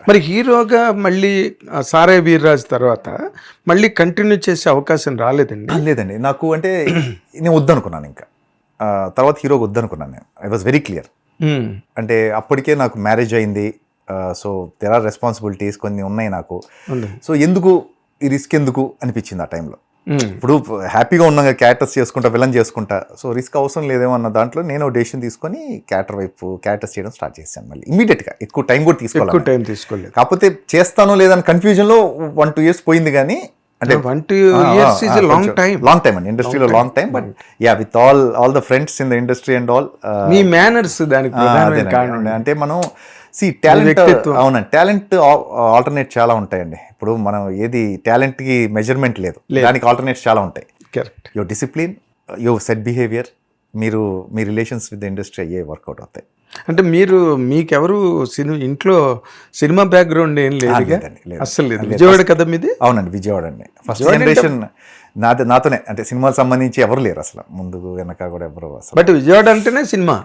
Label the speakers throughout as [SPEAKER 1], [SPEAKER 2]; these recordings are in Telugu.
[SPEAKER 1] మరి హీరోగా మళ్ళీ సారే వీర్రాజు తర్వాత మళ్ళీ కంటిన్యూ చేసే అవకాశం రాలేదండి?
[SPEAKER 2] లేదండి, నాకు అంటే నేను వద్దనుకున్నాను ఇంకా. తర్వాత హీరోగా వద్దనుకున్నాను నేను. I was very clear. అంటే అప్పటికే నాకు మ్యారేజ్ అయింది. సో దెర్ ఆర్ రెస్పాన్సిబిలిటీస్ కొన్ని ఉన్నాయి నాకు. సో ఎందుకు ఈ రిస్క్ ఎందుకు అనిపించింది ఆ టైంలో. ఇప్పుడు హ్యాపీగా ఉన్నాగా క్యారెక్టర్స్ చేసుకుంటా, విలన్ చేసుకుంటా, సో రిస్క్ అవసరం లేదేమో అన్న దాంట్లో నేను డెసిషన్ తీసుకొని క్యారెక్టర్స్ చేయడం స్టార్ట్ చేశాను. మళ్ళీ ఇమీడియట్గా ఎక్కువ టైం కూడా తీసుకోలేదు. కాకపోతే చేస్తానో లేదని కన్ఫ్యూజన్లో 1-2 years పోయింది. కానీ అంటే
[SPEAKER 1] 1-2 years is a long
[SPEAKER 2] time అండి ఇండస్ట్రీలో, long time. But yeah, with all the friends in the industry and all,
[SPEAKER 1] me manners దానికి
[SPEAKER 2] అంటే మనం టాలెంట్, అవునండి, టాలెంట్ ఆల్టర్నేట్ చాలా ఉంటాయండి. ఇప్పుడు మనం ఏది టాలెంట్ కి మెజర్మెంట్ లేదు, దానికి ఆల్టర్నేట్స్ చాలా ఉంటాయి.
[SPEAKER 1] Correct.
[SPEAKER 2] Your discipline, your set behaviour, me relations with the industry అయ్యే వర్కౌట్ అవుతాయి.
[SPEAKER 1] అంటే మీకెవరు ఇంట్లో సినిమా బ్యాక్గ్రౌండ్ ఏం లేదు? అసలు లేదు. విజయవాడ కదా మీది?
[SPEAKER 2] అవునండి, విజయవాడ అండి. ఫస్ట్ జనరేషన్ నాతోనే, అంటే సినిమాకి సంబంధించి ఎవరు లేరు అసలు, ముందు వెనక కూడా ఎవరు అసలు.
[SPEAKER 1] బట్ విజయవాడ అంటేనే సినిమా.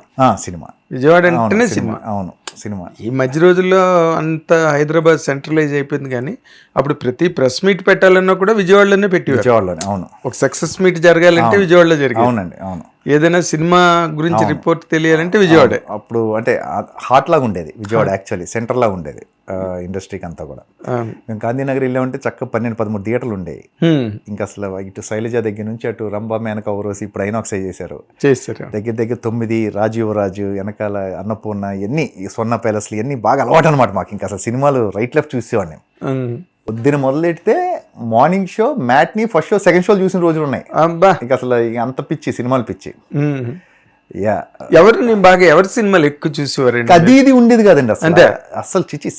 [SPEAKER 1] విజయవాడ అంటేనే సినిమా.
[SPEAKER 2] అవును, సినిమా.
[SPEAKER 1] ఈ మధ్య రోజుల్లో అంత హైదరాబాద్ సెంట్రలైజ్ అయిపోయింది. కానీ అప్పుడు ప్రతి ప్రెస్ మీట్ పెట్టాలన్నా కూడా విజయవాడలోనే పెట్టి,
[SPEAKER 2] విజయవాడలోనే. అవును,
[SPEAKER 1] ఒక సక్సెస్ మీట్ జరగాలంటే విజయవాడలో జరిగింది.
[SPEAKER 2] అవునండి, అవును.
[SPEAKER 1] ఏదైనా సినిమా గురించి రిపోర్ట్ తెలియాలంటే విజయవాడ.
[SPEAKER 2] అప్పుడు అంటే హార్ట్ లాగా ఉండేది విజయవాడ, యాక్చువల్లీ సెంటర్ లాగా ఉండేది ఇండస్ట్రీకి అంతా కూడా. మేము గాంధీనగర్ వెళ్ళామంటే చక్క 12-13 థియేటర్లు ఉండేవి. ఇంకా అసలు ఇటు శైలజ దగ్గర నుంచి అటు రంభా మేనక ఓరోసి, ఇప్పుడు ఐనాక్స్ చేశారు. దగ్గర 9 రాజు వెనకాల అన్నపూర్ణ, ఎన్ని స్వర్ణ ప్యాలెస్లు, ఇవన్నీ బాగా అలవాటు అనమాట మాకు. ఇంకా అసలు సినిమాలు రైట్ లెఫ్ట్ చూసేవాడిని. పొద్దున మొదలెడితే morning show, matinee, first show, second show చూసిన రోజులు ఉన్నాయి. ఇంకా అసలు అంత పిచ్చి, సినిమాలు పిచ్చి. యా,
[SPEAKER 1] ఎవరి సినిమాలు ఎక్కువ చూసేవారు?
[SPEAKER 2] అది ఇది ఉండేది కాదండి అసలు చిచ్చి.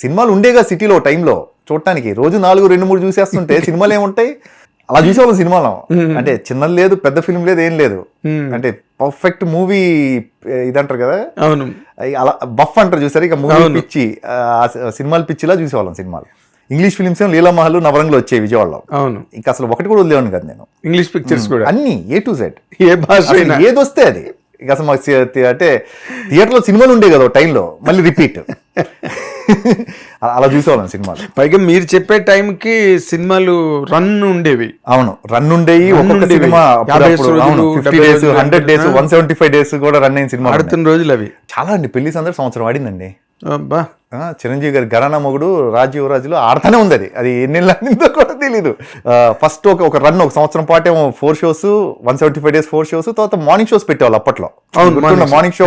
[SPEAKER 2] సినిమాలు ఉండేగా సిటీలో టైంలో చూడటానికి. రోజు 4-2-3 చూసేస్తుంటే సినిమాలు ఏముంటాయి, అలా చూసేవాళ్ళం సినిమాలో. అంటే చిన్న లేదు, పెద్ద ఫిల్మ్ లేదు, ఏం లేదు. అంటే పర్ఫెక్ట్ మూవీ ఇదంటారు కదా,
[SPEAKER 1] అవును,
[SPEAKER 2] అలా బఫ్ అంటారు చూసారు. ఇక మూవీ పిచ్చి, సినిమాలు పిచ్చిలా చూసేవాళ్ళం సినిమాలు. ఇంగ్లీష్ ఫిలిమ్స్ ఏమో లీలామహల్, నవరంగులు వచ్చాయి విజయవాడలో.
[SPEAKER 1] అవును,
[SPEAKER 2] ఇంకా అసలు ఒకటి కూడా వదిలేవాడిని కదా నేను.
[SPEAKER 1] ఇంగ్లీష్ పిక్చర్స్ కూడా
[SPEAKER 2] అన్ని A to Z,
[SPEAKER 1] ఏ భాష
[SPEAKER 2] ఏది వస్తే అది. ఇక అసలు మాకు అంటే థియేటర్లో సినిమాలు ఉండే కదా టైంలో, మళ్ళీ రిపీట్ అలా చూసేవాళ్ళం సినిమాలు.
[SPEAKER 1] పైగా మీరు చెప్పే టైంకి సినిమాలు రన్ ఉండేవి.
[SPEAKER 2] అవును, రన్ ఉండేవి. ఒక్కొక్క సినిమా 50 days, 100 days, 175 days కూడా రన్ అయిన సినిమా
[SPEAKER 1] ఆడుతున్న రోజులు అవి చాలా
[SPEAKER 2] అండి. పెళ్లి సందర్భం సంవత్సరం ఆడిందండి. చిరంజీవి గారి ఘరానా మొగుడు రాజులో ఆడుతూనే ఉంది. అది ఎన్నెళ్ళో కూడా తెలీదు. ఫస్ట్ ఒక రన్, ఒక సంవత్సరం పాటు ఏమో 4 shows, 175 days 4 shows, తర్వాత మార్నింగ్ షోస్ పెట్టేవాళ్ళు అప్పట్లో. Morning show